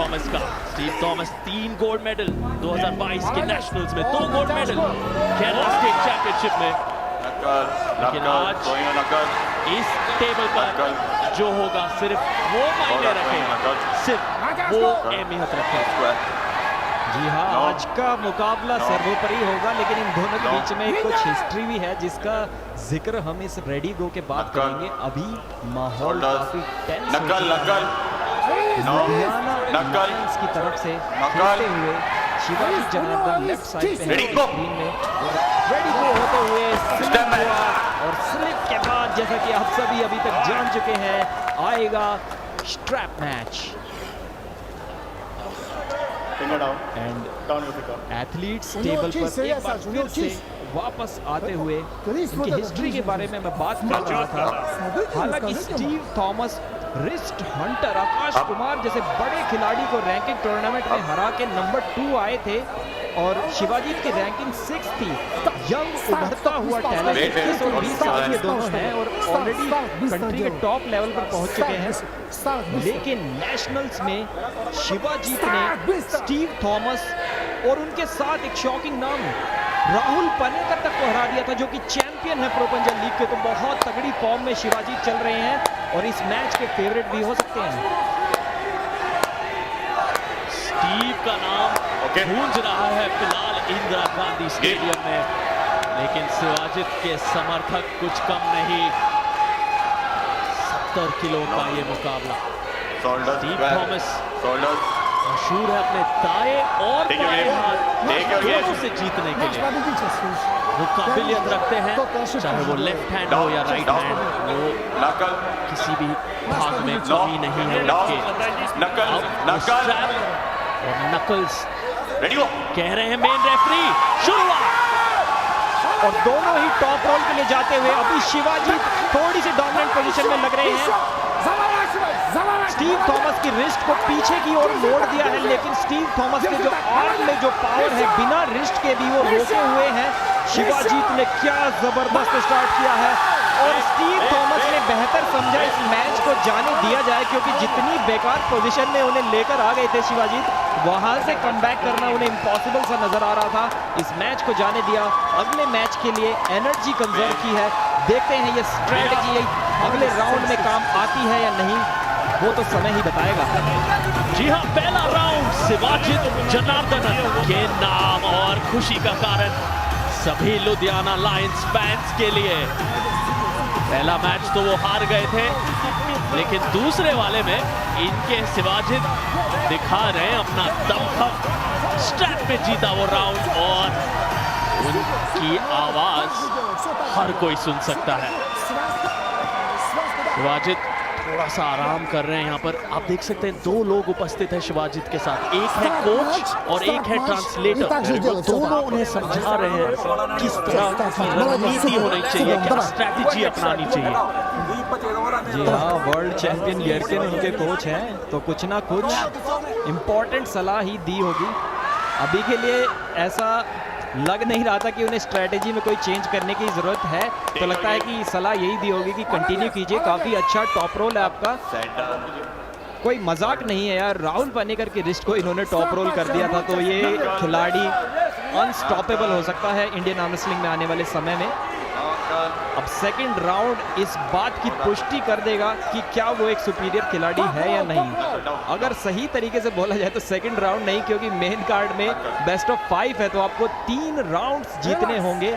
Thomas का। Steve Thomas 3 gold medal 2022 के nationals में, 2 gold medal Kerala state championship में। लेकिन आज इस टेबल पर जो होगा सिर्फ वो मायने रखेगा, सिर्फ वो अहमियत रखेगा। जी हाँ, आज का मुकाबला सर्वोपरि होगा, लेकिन इन दोनों के बीच में कुछ हिस्ट्री भी है जिसका जिक्र हम इस रेडी गो के बाद करेंगे। अभी माहौल काफी टेंस लायंस की तरफ से खेलते हुए शिवाजी जनार्दन लेफ्ट साइड पे स्क्रीन में रेडी गो होते हुए स्लिप हुआ, और स्लिप के बाद जैसा कि आप सभी अभी तक जान चुके हैं आएगा strap match. And athletes table पर एक बार फिर से वापस आते हुए उनकी हिस्ट्री के बारे में मैं बात कर रहा था। हालांकि Steve Thomas, wrist Hunter, Akash Kumar जैसे बड़े खिलाड़ी को रैंकिंग टूर्नामेंट में हरा के नंबर 2 आए थे, और शिवाजी की रैंकिंग 6 थी। यंग उभरता हुआ टैलेंट, 21 और 20 साल के दोनों हैं और ऑलरेडी कंट्री के टॉप लेवल पर पहुंच चुके हैं। लेकिन नेशनल्स में शिवाजी ने स्टीव थॉमस और उनके साथ एक शॉकिंग नाम राहुल पनेकर तक को हरा दिया था, जो कि चैंपियन है प्रो पंजाब लीग के। तो बहुत तगड़ी फॉर्म में शिवाजी चल रहे हैं और इस मैच के फेवरेट भी हो सकते हैं। स्टीव का नाम गूंज रहा है फिलहाल इंदिरा गांधी स्टेडियम में, लेकिन शिवाजित के समर्थक कुछ कम नहीं। 70 किलो का ये मुकाबला। स्टीव थॉमस मशहूर है अपने दाएं और बाएं हाथ दोनों से जीतने के लिए। वो काबिलियत रखते हैं, चाहे वो लेफ्ट हैंड हो या राइट हैंड, वो किसी भी भाग में कमी नहीं है उनके। और नकल्स कह रहे हैं मेन रेफरी शुरुआत, और दोनों ही टॉप रोल के लिए जाते हुए अभी शिवाजी थोड़ी सी डोमिनेंट पोजीशन में लग रहे हैं। स्टीव थॉमस की रिस्ट को पीछे की ओर मोड़ दिया है, लेकिन स्टीव थॉमस के जो आर्म में जो पावर है बिना रिस्ट के भी वो रोके हुए हैं। शिवाजीत ने क्या जबरदस्त स्टार्ट किया है, और स्टीव थॉमस ने बेहतर समझा इस मैच को जाने दिया जाए, क्योंकि जितनी बेकार पोजीशन में उन्हें लेकर आ गए थे शिवाजीत, वहां से कमबैक करना उन्हें इम्पॉसिबल सा नजर आ रहा था। इस मैच को जाने दिया, अगले मैच के लिए एनर्जी कंजर्व की है। देखते हैं ये स्ट्रेटजी अगले राउंड में काम आती है या नहीं, वो तो समय ही बताएगा। जी हाँ, पहला राउंड शिवाजित जनार्दनन के नाम और खुशी का कारण सभी लुधियाना लायंस फैंस के लिए। पहला मैच तो वो हार गए थे, लेकिन दूसरे वाले में इनके शिवाजित दिखा रहे हैं अपना दमखम। स्ट्रैप पे जीता वो राउंड, और उनकी आवाज हर कोई सुन सकता है। शिवाजित थोड़ा सा आराम कर रहे हैं यहाँ पर। आप देख सकते हैं 2 लोग उपस्थित हैं शिवाजित के साथ, एक है कोच और एक है ट्रांसलेटर। दोनों उन्हें समझा रहे हैं किस तरह की रणनीति होनी चाहिए, क्या स्ट्रैटेजी अपनानी चाहिए। जी हाँ, वर्ल्ड चैंपियन यर्किन उनके कोच हैं, तो कुछ ना कुछ इम्पोर्टेंट सलाह ही दी होगी। अभी के लिए ऐसा लग नहीं रहा था कि उन्हें स्ट्रेटेजी में कोई चेंज करने की जरूरत है, तो लगता है कि सलाह यही दी होगी कि कंटिन्यू कीजिए, काफी अच्छा टॉप रोल है आपका। कोई मजाक नहीं है यार, राहुल पनेकर की रिस्ट को इन्होंने टॉप रोल कर दिया था, तो ये खिलाड़ी अनस्टॉपेबल हो सकता है इंडियन आर्म रेसलिंग में आने वाले समय में। अब सेकंड राउंड इस बात की पुष्टि कर देगा कि क्या वो एक सुपीरियर खिलाड़ी है या नहीं। अगर सही तरीके से बोला जाए तो सेकंड राउंड नहीं, क्योंकि मेन कार्ड में बेस्ट ऑफ 5 है, तो आपको 3 राउंड्स जीतने होंगे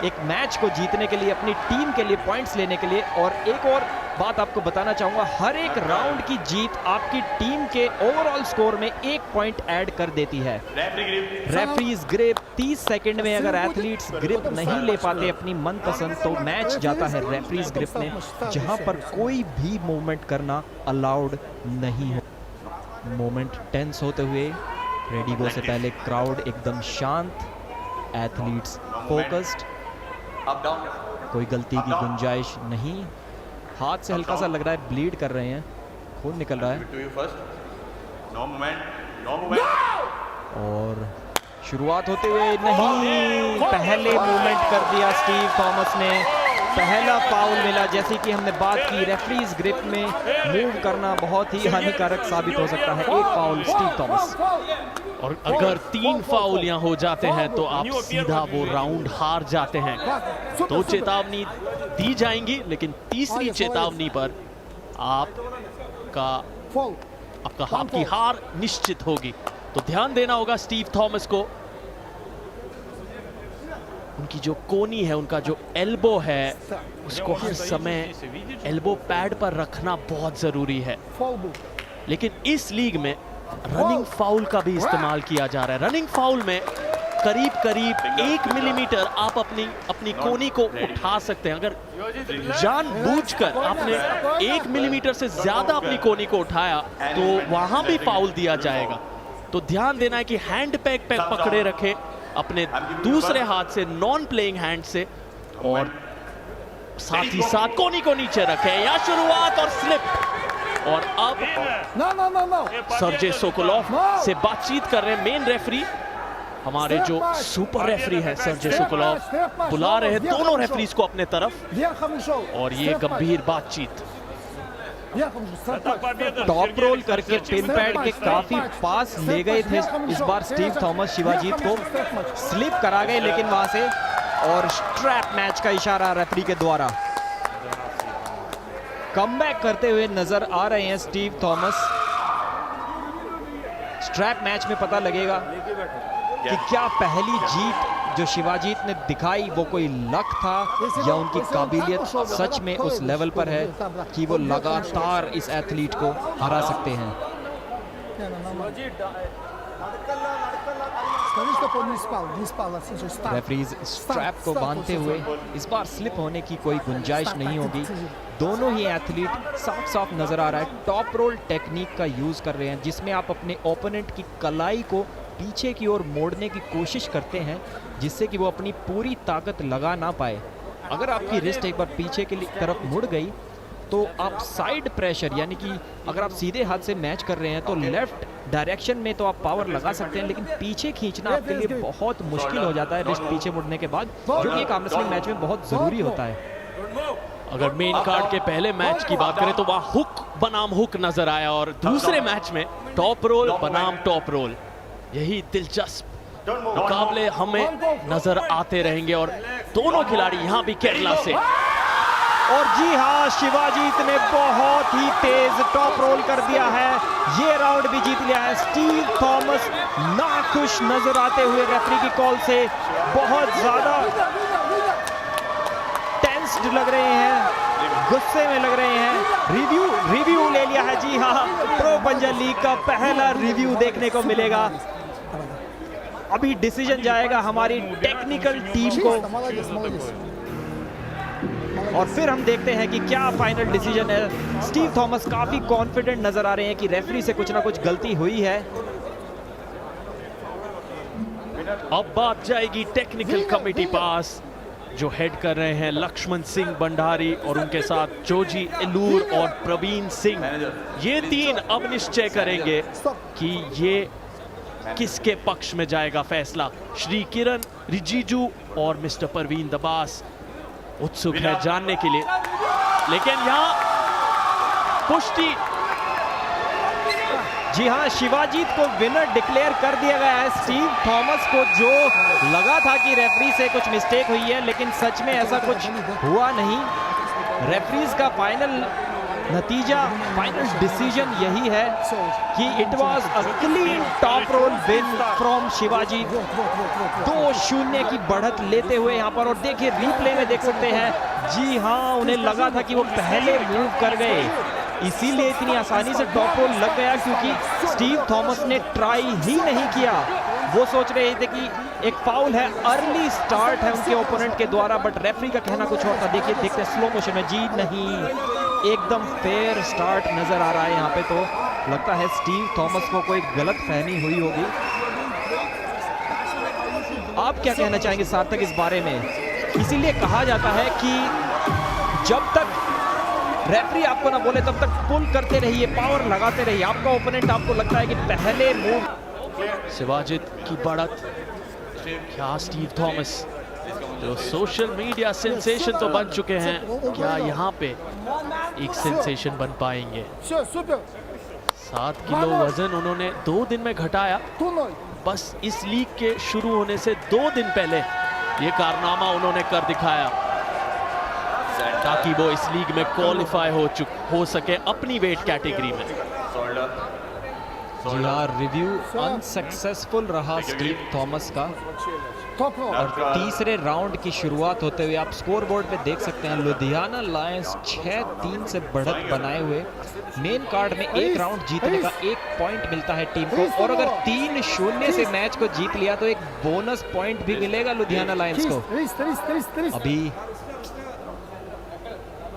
एक मैच को जीतने के लिए, अपनी टीम के लिए पॉइंट्स लेने के लिए। और एक और बात आपको बताना चाहूंगा, हर एक राउंड की जीत आपकी टीम के ओवरऑल स्कोर में 1 पॉइंट ऐड कर देती है। रेफरीज ग्रिप 30 सेकंड में अगर एथलीट्स ग्रिप नहीं ले पाते अपनी मनपसंद, तो मैच जाता है रेफरीज ग्रिप में, जहां पर कोई भी मूवमेंट करना अलाउड नहीं है। मोमेंट टेंस होते हुए रेडी गो से पहले क्राउड एकदम शांत, एथलीट्स फोकस्ड, कोई गलती की गुंजाइश नहीं। हाथ से हल्का सा लग रहा है ब्लीड कर रहे हैं, खून निकल रहा है। और शुरुआत होते हुए नहीं, पहले मूवमेंट कर दिया स्टीव थॉमस ने। पहला फाउल मिला। जैसे कि हमने बात की, रेफरीज ग्रिप में मूव करना बहुत ही हानिकारक साबित हो सकता है। एक फाउल स्टीव थॉमस। और अगर 3 फाउल यहाँ हो जाते हैं तो आप सीधा वो राउंड हार जाते हैं। 2 चेतावनी दी जाएंगी, लेकिन तीसरी चेतावनी पर आपकी हार निश्चित होगी। तो ध्यान देना होगा स्टीव थॉमस को। उनकी जो कोनी है, उनका जो एल्बो है, उसको हर समय एल्बो पैड पर रखना बहुत जरूरी है। लेकिन इस लीग में रनिंग फाउल का भी इस्तेमाल किया जा रहा है। रनिंग फाउल में करीब करीब 1 मिलीमीटर आप अपनी कोनी को उठा सकते हैं। अगर जानबूझकर आपने 1 मिलीमीटर से ज्यादा अपनी कोनी को उठाया तो वहां भी फाउल दिया जाएगा। तो ध्यान देना है कि हैंड पैक पे पकड़े रखे अपने दूसरे हाथ से, नॉन प्लेइंग हैंड से, और साथ ही साथ कोनी को नीचे रखे। या शुरुआत और स्लिप। और अब सर्जे सोकोलोव से बातचीत कर रहे हैं मेन रेफरी। हमारे जो सुपर रेफरी हैं सर्जे सोकोलोव बुला रहे हैं दोनों रेफरीज को अपने तरफ, और ये गंभीर बातचीत। टॉप रोल करके पिन पैड के काफी पास ले गए थे इस बार स्टीव थॉमस शिवाजीत को, स्लिप करा गए लेकिन वहां से, और स्ट्रैप मैच का इशारा रेफरी के द्वारा। कमबैक करते हुए नजर आ रहे हैं स्टीव थॉमस। स्ट्रैप मैच में पता लगेगा कि क्या पहली जीत जो शिवाजीत ने दिखाई वो कोई लक था, या उनकी काबिलियत सच में उस लेवल पर है कि वो लगातार इस एथलीट को हरा सकते हैं। रेफरीज स्ट्रैप को बांधते हुए इस बार स्लिप होने की कोई गुंजाइश नहीं होगी। दोनों ही एथलीट साफ साफ नजर आ रहा है टॉप रोल टेक्निक का यूज कर रहे हैं, जिसमें आप अपने ओपोनेंट की कलाई को पीछे की ओर मोड़ने की कोशिश करते हैं, जिससे कि वो अपनी पूरी ताकत लगा ना पाए। अगर आपकी रिस्ट एक बार पीछे की तरफ मुड़ गई तो आप साइड प्रेशर, यानी कि अगर आप सीधे हाथ से मैच कर रहे हैं तो लेफ्ट डायरेक्शन में तो आप पावर लगा सकते हैं, लेकिन पीछे खींचना आपके लिए बहुत मुश्किल हो जाता है रिस्ट पीछे मुड़ने के बाद, जो कि एक आर्म रेसलिंग मैच में बहुत जरूरी होता है। अगर मेन कार्ड के पहले मैच की बात करें तो वहां हुक बनाम हुक नजर आया, और दूसरे मैच में टॉप रोल बनाम टॉप रोल। यही दिलचस्प मुकाबले हमें नजर आते रहेंगे, और दोनों खिलाड़ी यहां भी केरला से। और जी हाँ, शिवाजीत ने बहुत ही तेज टॉप रोल कर दिया है, ये राउंड भी जीत लिया है। स्टीव थॉमस नाखुश नजर आते हुए रेफरी की कॉल से बहुत ज्यादा टेंस्ड लग रहे हैं, गुस्से में लग रहे हैं। रिव्यू ले लिया है। जी हाँ, प्रो पंजा लीग का पहला रिव्यू देखने को मिलेगा। अभी डिसीजन जाएगा हमारी टेक्निकल टीम को, और फिर हम देखते हैं कि क्या फाइनल डिसीजन है। स्टीव थॉमस काफी कॉन्फिडेंट नजर आ रहे हैं कि रेफरी से कुछ ना कुछ गलती हुई है। अब बात जाएगी टेक्निकल कमेटी पास, जो हेड कर रहे हैं लक्ष्मण सिंह भंडारी, और उनके साथ जोजी एलूर और प्रवीण सिंह। ये 3 अब निश्चय करेंगे कि ये किसके पक्ष में जाएगा फैसला। श्री किरण रिजिजू और मिस्टर परवीन दबास उत्सुक है जानने के लिए, लेकिन यहाँ पुष्टि। जी हाँ, शिवाजीत को विनर डिक्लेयर कर दिया गया है। स्टीव थॉमस को जो लगा था कि रेफरी से कुछ मिस्टेक हुई है, लेकिन सच में ऐसा कुछ हुआ नहीं। रेफरीज का फाइनल नतीजा, फाइनल डिसीजन यही है कि it was a clean top roll win from Shivajit. 2-0 की बढ़त लेते हुए यहाँ पर, और देखिए रिप्ले में देख सकते हैं, जी हाँ, उन्हें लगा था कि वो पहले मूव कर गए, इसीलिए इतनी आसानी से टॉप रोल लग गया, क्योंकि स्टीव थॉमस ने ट्राई ही नहीं किया। वो सोच रहे थे कि एक फाउल है, अर्ली स्टार्ट है उनके ओपोनेंट के द्वारा, बट रेफरी का कहना कुछ और था। देखिए, देखते हैं स्लो मोशन में, जी नहीं, एकदम फेयर स्टार्ट नजर आ रहा है यहाँ पे। तो लगता है स्टीव थॉमस को कोई गलत फहमी हुई होगी। आप क्या कहना चाहेंगे सार्थक इस बारे में? इसीलिए कहा जाता है कि जब तक रेफरी आपको ना बोले तब तक पुल करते रहिए, पावर लगाते रहिए। आपका ओपोनेंट आपको लगता है कि पहले मूव। शिवाजीत की बढ़त, क्या स्टीव थॉमस जो सोशल मीडिया सेंसेशन तो बन चुके हैं, क्या यहाँ पे एक सेंसेशन बन पाएंगे? 7 किलो वजन उन्होंने 2 दिन में घटाया। बस इस लीग के शुरू होने से 2 दिन पहले ये कारनामा उन्होंने कर दिखाया ताकि वो इस लीग में क्वालिफाई हो सके अपनी वेट कैटेगरी में। जी हाँ, रिव्यू अनसक्सेसफुल रहा स्टीव थॉमस का। और तीसरे राउंड की शुरुआत होते हुए आप स्कोर बोर्ड पे देख सकते हैं लुधियाना लायंस 6-3 से बढ़त बनाए हुए मेन कार्ड में एक राउंड जीतने का 1 पॉइंट मिलता है टीम को, और अगर 3-0 से मैच को जीत लिया तो एक बोनस पॉइंट भी मिलेगा लुधियाना लायंस को। अभी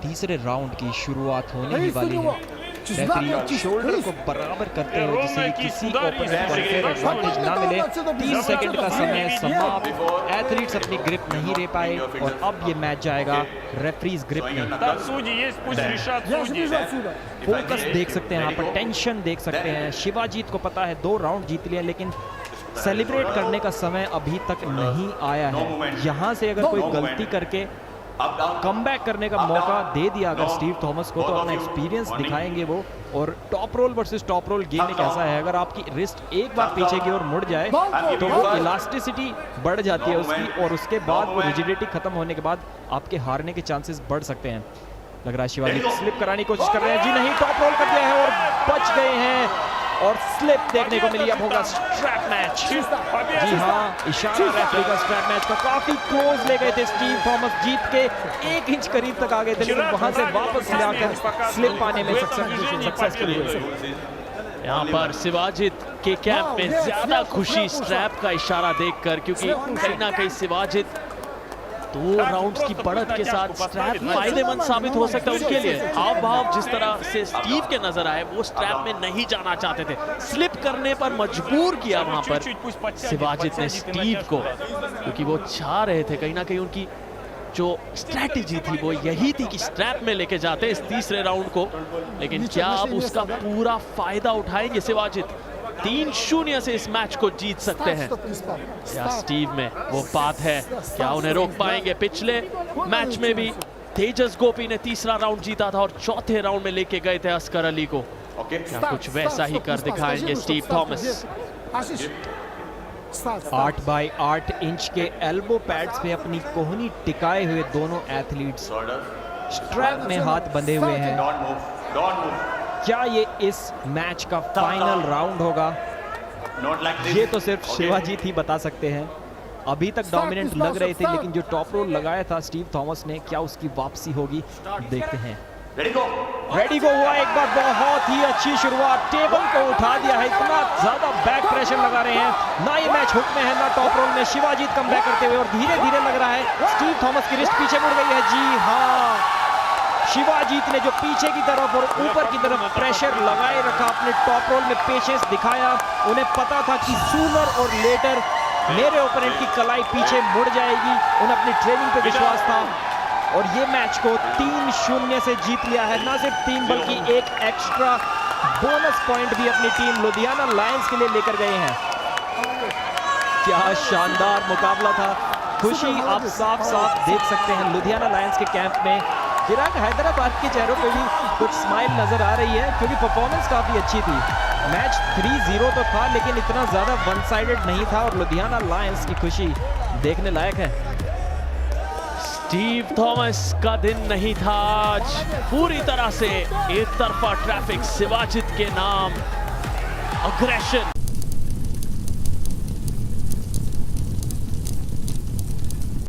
तीसरे राउंड की शुरुआत होने ही वाली है। रेफरी शोल्डर को बराबर करते हुए जिससे किसी ओपोनेंट को एडवांटेज ना मिले। 30 सेकंड का समय समाप्त। एथलीट्स अपनी ग्रिप नहीं ले पाए और अब ये मैच जाएगा रेफरीज ग्रिप में। फोकस देख सकते हैं यहाँ पर, टेंशन देख सकते हैं। शिवाजीत को पता है 2 राउंड जीत लिए, लेकिन सेलिब्रेट करने का समय अभी तक नहीं आया है। यहाँ से अगर कोई गलती करके कमबैक करने का मौका दे दिया अगर स्टीव थॉमस को, तो अपना एक्सपीरियंस दिखाएंगे वो। और top role versus top role game एक ऐसा है, अगर आपकी रिस्ट एक बार पीछे की ओर मुड़ जाए तो वो इलास्टिसिटी बढ़ जाती है उसकी, और उसके बाद वो रिजिडिटी खत्म होने के बाद आपके हारने के चांसेस बढ़ सकते हैं। लग रहा है शिवाजी स्लिप कराने की कोशिश कर रहे हैं। जी नहीं, टॉप रोल कर दिया है और बच गए हैं, और स्लिप देखने को मिली। अब होगा स्ट्रैप मैच। जी हाँ, इशारा रेफरी का स्ट्रैप मैच का। काफी क्लोज ले गए थे स्टीव थॉमस, जीत के 1 इंच करीब तक आ गए थे, लेकिन वहां से वापस लाकर स्लिप पाने में सक्सेसफुल हुए। यहाँ पर शिवाजित के कैंप में ज्यादा खुशी स्ट्रैप का इशारा देखकर, क्योंकि कहीं ना कहीं शिवाजित 2 राउंड्स की बढ़त के साथ स्ट्रैप फायदेमंद साबित हो सकता है उनके लिए। हाव भाव जिस तरह से स्टीव के नजर आए, वो स्ट्रैप में नहीं जाना चाहते थे, स्लिप करने पर मजबूर किया वहां पर शिवाजित ने स्टीव को, क्योंकि वो चाह रहे थे कहीं ना कहीं उनकी जो स्ट्रैटेजी थी वो यही थी कि स्ट्रैप में लेके जाते इस तीसरे राउंड को। लेकिन क्या अब उसका पूरा फायदा उठाएंगे शिवाजित? 3-0 से इस मैच को जीत सकते हैं या स्टीव में वो बात है, क्या उन्हें रोक पाएंगे? पिछले मैच में भी तेजस गोपी ने तीसरा राउंड जीता था और चौथे राउंड में लेके गए थे अस्कर अली को। क्या कुछ वैसा ही कर दिखाएंगे स्टीव थॉमस? 8x8 इंच के एल्बो पैड्स पे अपनी कोहनी टिकाए हुए दोनों एथलीट्स स्ट्रैप में हाथ बंधे हुए हैं। क्या ये इस मैच का फाइनल राउंड होगा? ये तो सिर्फ शिवाजीत ही बता सकते हैं। अभी तक डोमिनेंट लग रहे थे, लेकिन जो टॉप रोल लगाया था स्टीव थॉमस ने, क्या उसकी वापसी होगी? देखते हैं। रेडी को हुआ एक बार, बहुत ही अच्छी शुरुआत, टेबल को उठा दिया है। इतना ज्यादा बैक प्रेशर लगा रहे हैं, ना ये मैच हुक में है ना टॉप रोल में। शिवाजीत कम बैक करते हुए, और धीरे धीरे लग रहा है स्टीव थॉमस की रिस्ट पीछे मुड़ गई है। जी हाँ, शिवाजीत ने जो पीछे की तरफ और ऊपर की तरफ प्रेशर लगाए रखा, अपने टॉप रोल में पेशेंस दिखाया। उन्हें पता था कि सूनर और लेटर मेरे ओपोनेंट की कलाई पीछे मुड़ जाएगी, उन्हें अपनी ट्रेनिंग पे विश्वास था, और ये मैच को 3-0 से जीत लिया है। ना सिर्फ 3 बल्कि एक एक्स्ट्रा बोनस पॉइंट भी अपनी टीम लुधियाना लायंस के लिए लेकर गए हैं। क्या शानदार मुकाबला था। खुशी आप साफ साफ देख सकते हैं लुधियाना लायंस के कैंप में। चिराग हैदराबाद के चेहरों पे भी कुछ स्माइल नजर आ रही है, क्योंकि परफॉर्मेंस काफी अच्छी थी। मैच 3-0 तो था, लेकिन इतना ज्यादा वन साइडेड नहीं था, और लुधियाना लायंस की खुशी देखने लायक है। स्टीव थॉमस का दिन नहीं था आज। पूरी तरह से एक तरफा ट्रैफिक शिवाजित के नाम, अग्रेशन